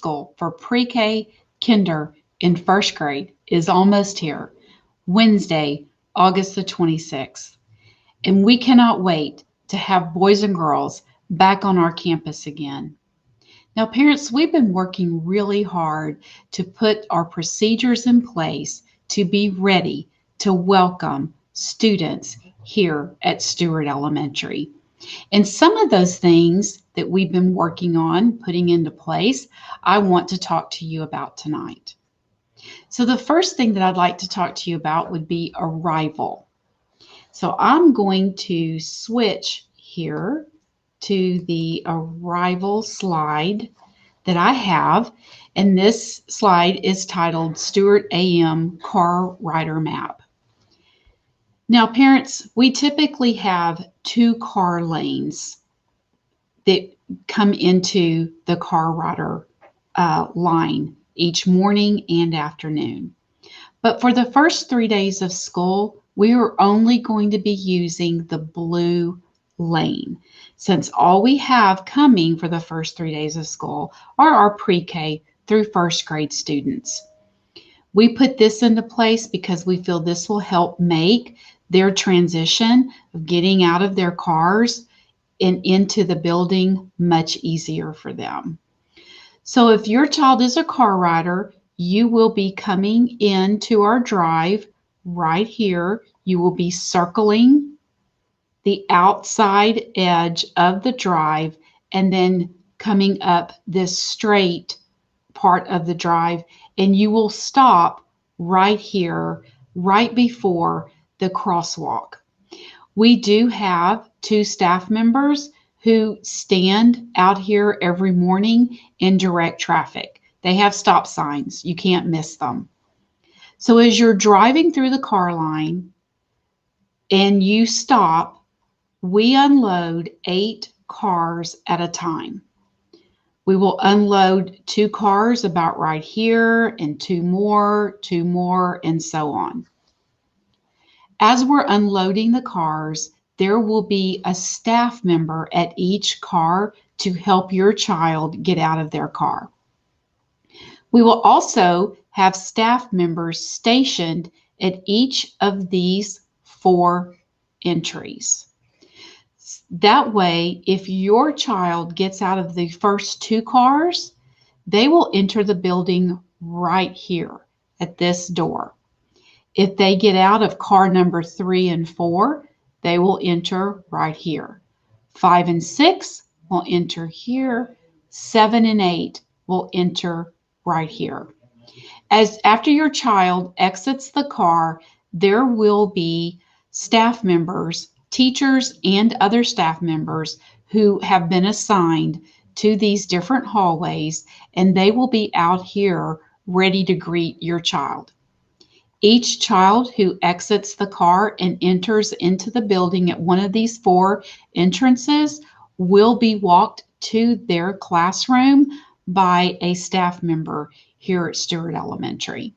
school for pre-K, kinder, and first grade is almost here, Wednesday, August the 26th. And we cannot wait to have boys and girls back on our campus again. Now, parents, we've been working really hard to put our procedures in place to be ready to welcome students here at Stewart Elementary. And some of those things that we've been working on putting into place, I want to talk to you about tonight. So, the first thing that I'd like to talk to you about would be arrival. So, I'm going to switch here to the arrival slide that I have, and this slide is titled Stewart AM Car Rider Map. Now, parents, we typically have 2 car lanes that come into the car rider line each morning and afternoon. But for the first 3 days of school, we are only going to be using the blue lane, since all we have coming for the first 3 days of school are our pre-K through first grade students. We put this into place because we feel this will help make their transition of getting out of their cars and into the building much easier for them. So if your child is a car rider, you will be coming into our drive right here. You will be circling the outside edge of the drive and then coming up this straight part of the drive, and you will stop right here, right before the crosswalk. We do have 2 staff members who stand out here every morning and direct traffic. They have stop signs. You can't miss them. So as you're driving through the car line and you stop, we unload 8 cars at a time. We will unload 2 cars about right here and 2 more, and so on. As we're unloading the cars, there will be a staff member at each car to help your child get out of their car. We will also have staff members stationed at each of these 4 entries. That way, if your child gets out of the first 2 cars, they will enter the building right here at this door. If they get out of car number 3 and 4, they will enter right here. 5 and 6 will enter here. 7 and 8 will enter right here. As after your child exits the car, there will be staff members, teachers, and other staff members who have been assigned to these different hallways, and they will be out here ready to greet your child. Each child who exits the car and enters into the building at one of these 4 entrances will be walked to their classroom by a staff member here at Stewart Elementary.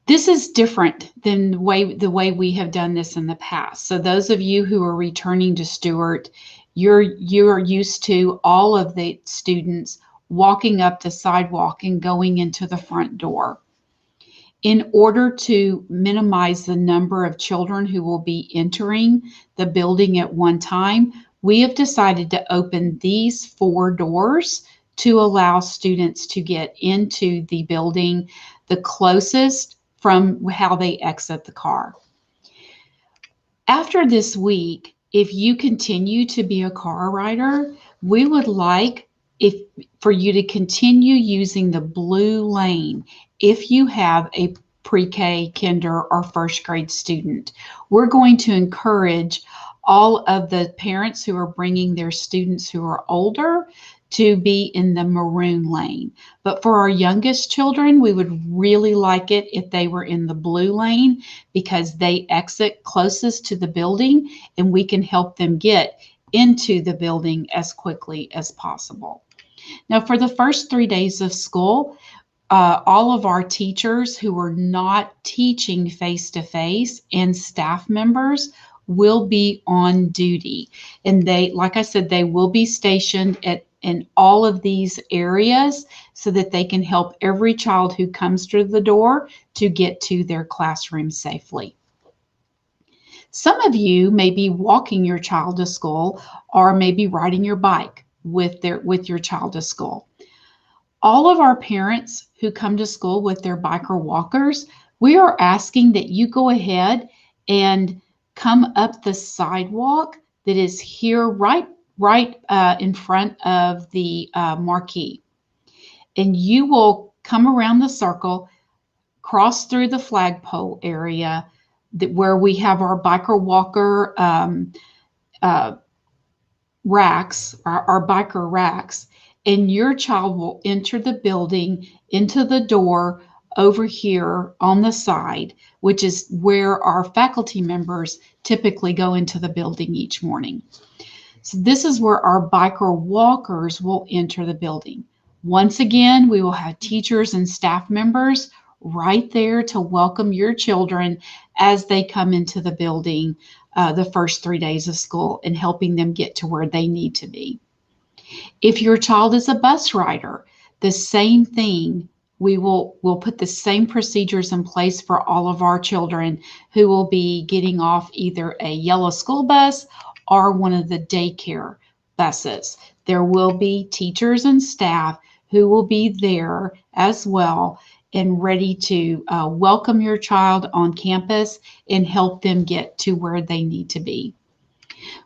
This is different than the way we have done this in the past. So those of you who are returning to Stewart, you're used to all of the students walking up the sidewalk and going into the front door. In order to minimize the number of children who will be entering the building at one time, we have decided to open these 4 doors to allow students to get into the building the closest from how they exit the car. After this week, if you continue to be a car rider, we would like for you to continue using the blue lane if you have a pre-K, kinder, or first grade student. We're going to encourage all of the parents who are bringing their students who are older to be in the maroon lane. But for our youngest children, we would really like it if they were in the blue lane because they exit closest to the building and we can help them get into the building as quickly as possible. Now, for the first 3 days of school, all of our teachers who are not teaching face-to-face and staff members will be on duty. And they, like I said, they will be stationed at in all of these areas so that they can help every child who comes through the door to get to their classroom safely. Some of you may be walking your child to school or maybe riding your bike with your child to school. All of our parents who come to school with their bike or walkers, we are asking that you go ahead and come up the sidewalk that is here right in front of the marquee. And you will come around the circle, cross through the flagpole area where we have our biker walker racks, our biker racks, and your child will enter the building into the door over here on the side, which is where our faculty members typically go into the building each morning. So this is where our biker walkers will enter the building. Once again, we will have teachers and staff members right there to welcome your children as they come into the building the first 3 days of school and helping them get to where they need to be. If your child is a bus rider, the same thing. We'll put the same procedures in place for all of our children who will be getting off either a yellow school bus or one of the daycare buses. There will be teachers and staff who will be there as well and ready to welcome your child on campus and help them get to where they need to be.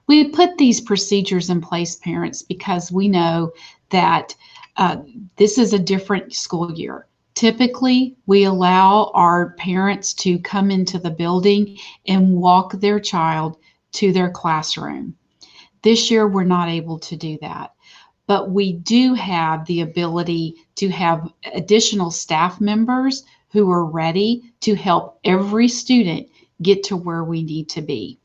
We put these procedures in place, parents, because we know that this is a different school year. Typically, we allow our parents to come into the building and walk their child to their classroom. This year, we're not able to do that, but we do have the ability to have additional staff members who are ready to help every student get to where we need to be.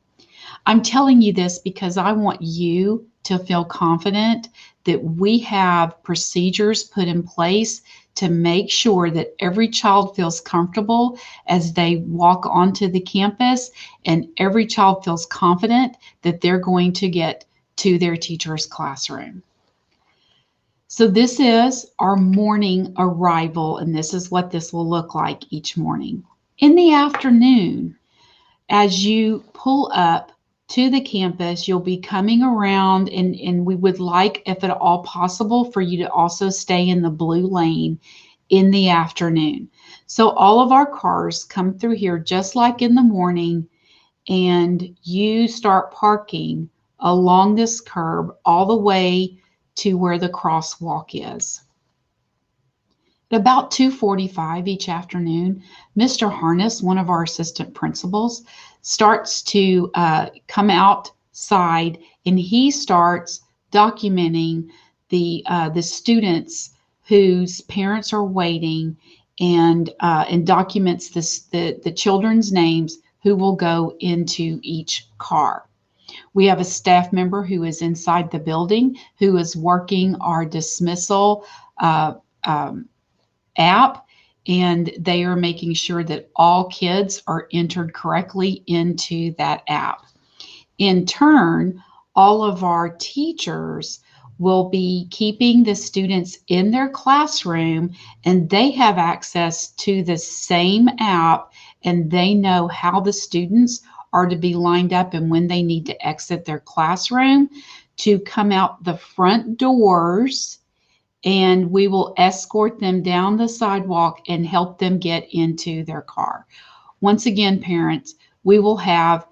I'm telling you this because I want you to feel confident that we have procedures put in place to make sure that every child feels comfortable as they walk onto the campus, and every child feels confident that they're going to get to their teacher's classroom. So this is our morning arrival, and this is what this will look like each morning. In the afternoon, as you pull up to the campus, you'll be coming around, and we would like, if at all possible, for you to also stay in the blue lane in the afternoon. So all of our cars come through here just like in the morning, and you start parking along this curb all the way to where the crosswalk is. At about 2:45 each afternoon, Mr. Harness, one of our assistant principals, starts to come outside, and he starts documenting the students whose parents are waiting, and documents the children's names who will go into each car. We have a staff member who is inside the building who is working our dismissal app, and they are making sure that all kids are entered correctly into that app. In turn, all of our teachers will be keeping the students in their classroom, and they have access to the same app, and they know how the students are to be lined up and when they need to exit their classroom to come out the front doors, and we will escort them down the sidewalk and help them get into their car. Once again, parents, we will have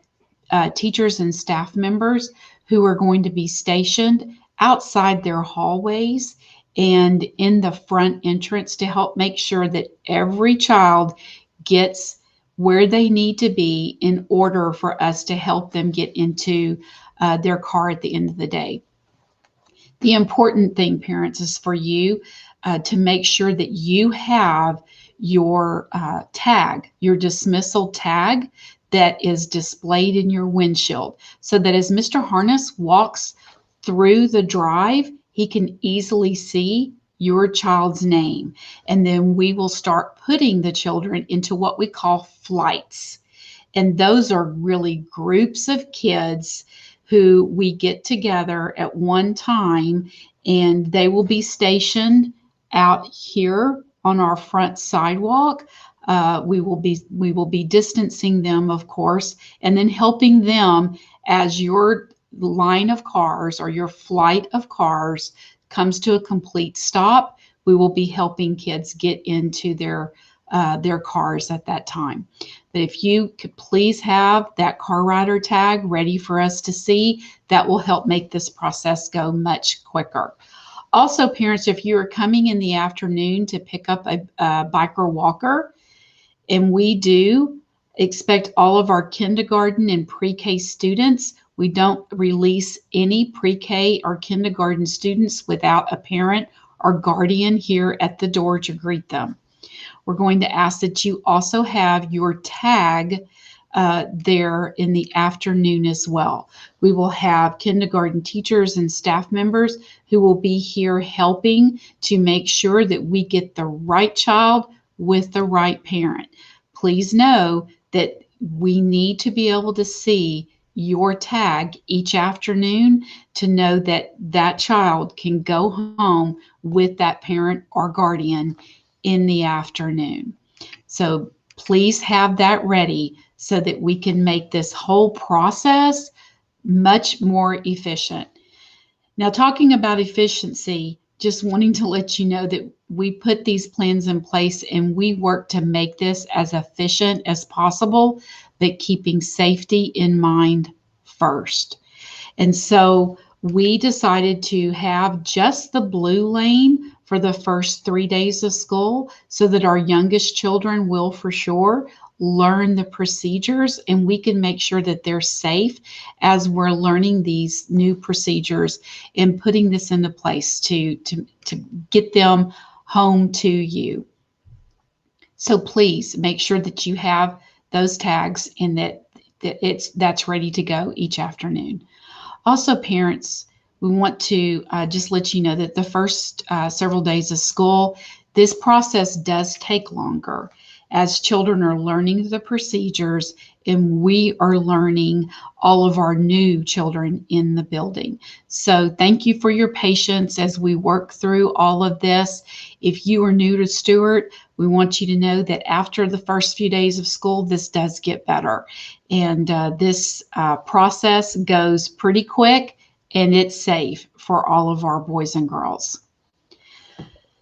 teachers and staff members who are going to be stationed outside their hallways and in the front entrance to help make sure that every child gets where they need to be in order for us to help them get into their car at the end of the day. The important thing, parents, is for you to make sure that you have your tag, your dismissal tag, that is displayed in your windshield, so that as Mr. Harness walks through the drive, he can easily see your child's name. And then we will start putting the children into what we call flights. And those are really groups of kids who we get together at one time, and they will be stationed out here on our front sidewalk. We will be distancing them, of course, and then helping them as your line of cars or your flight of cars comes to a complete stop. We will be helping kids get into their cars at that time. But if you could please have that car rider tag ready for us to see, that will help make this process go much quicker. Also, parents, if you are coming in the afternoon to pick up a biker walker, and we do expect all of our kindergarten and pre-K students. We don't release any pre-K or kindergarten students without a parent or guardian here at the door to greet them. We're going to ask that you also have your tag there in the afternoon as well. We will have kindergarten teachers and staff members who will be here helping to make sure that we get the right child with the right parent. Please know that we need to be able to see your tag each afternoon to know that that child can go home with that parent or guardian in the afternoon. So please have that ready so that we can make this whole process much more efficient. Now, talking about efficiency, just wanting to let you know that we put these plans in place and we work to make this as efficient as possible, but keeping safety in mind first. And so we decided to have just the blue lane for the first 3 days of school so that our youngest children will for sure learn the procedures, and we can make sure that they're safe as we're learning these new procedures and putting this into place to get them home to you. So please make sure that you have those tags and that's ready to go each afternoon. Also, parents, we want to just let you know that the first several days of school, this process does take longer as children are learning the procedures and we are learning all of our new children in the building. So thank you for your patience as we work through all of this. If you are new to Stewart, we want you to know that after the first few days of school, this does get better. And this process goes pretty quick and it's safe for all of our boys and girls.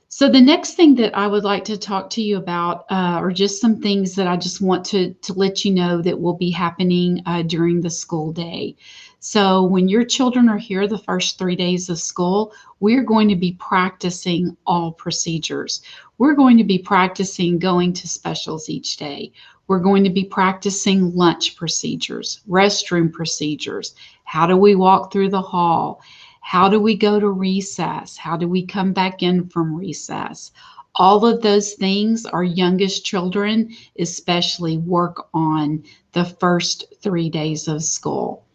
So the next thing that I would like to talk to you about are just some things that I just want to let you know that will be happening during the school day. So when your children are here the first 3 days of school, we're going to be practicing all procedures. We're going to be practicing going to specials each day. We're going to be practicing lunch procedures, restroom procedures. How do we walk through the hall? How do we go to recess? How do we come back in from recess? All of those things our youngest children especially work on the first 3 days of school.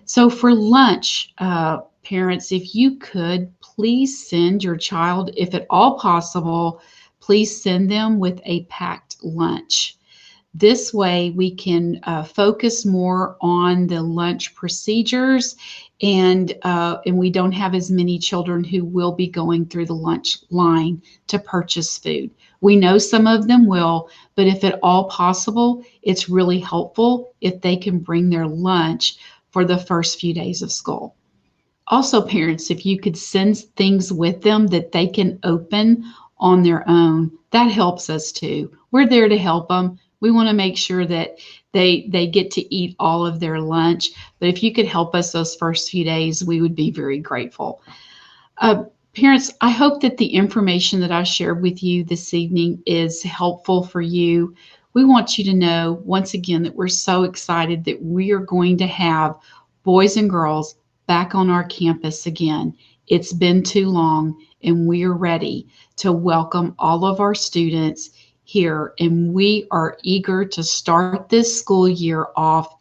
So for lunch, parents, if you could, please send your child, if at all possible, please send them with a packed lunch. This way we can focus more on the lunch procedures and we don't have as many children who will be going through the lunch line to purchase food. We know some of them will, but if at all possible, it's really helpful if they can bring their lunch for the first few days of school. Also, parents, if you could send things with them that they can open on their own, that helps us too. We're there to help them. We want to make sure that they get to eat all of their lunch. But if you could help us those first few days, we would be very grateful. Parents, I hope that the information that I shared with you this evening is helpful for you. We want you to know, once again, that we're so excited that we are going to have boys and girls back on our campus again. It's been too long, and we are ready to welcome all of our students here, and we are eager to start this school year off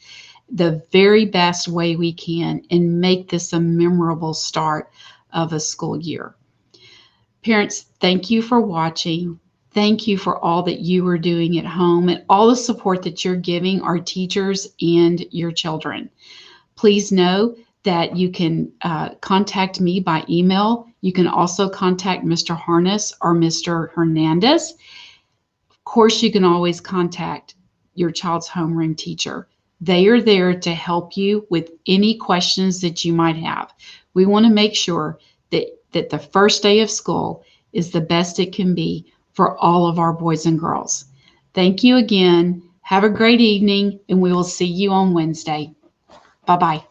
the very best way we can and make this a memorable start of a school year. Parents, thank you for watching. Thank you for all that you are doing at home and all the support that you're giving our teachers and your children. Please know that you can contact me by email. You can also contact Mr. Harness or Mr. Hernandez. Of course, you can always contact your child's homeroom teacher. They are there to help you with any questions that you might have. We want to make sure that the first day of school is the best it can be for all of our boys and girls. Thank you again. Have a great evening, and we will see you on Wednesday. Bye-bye.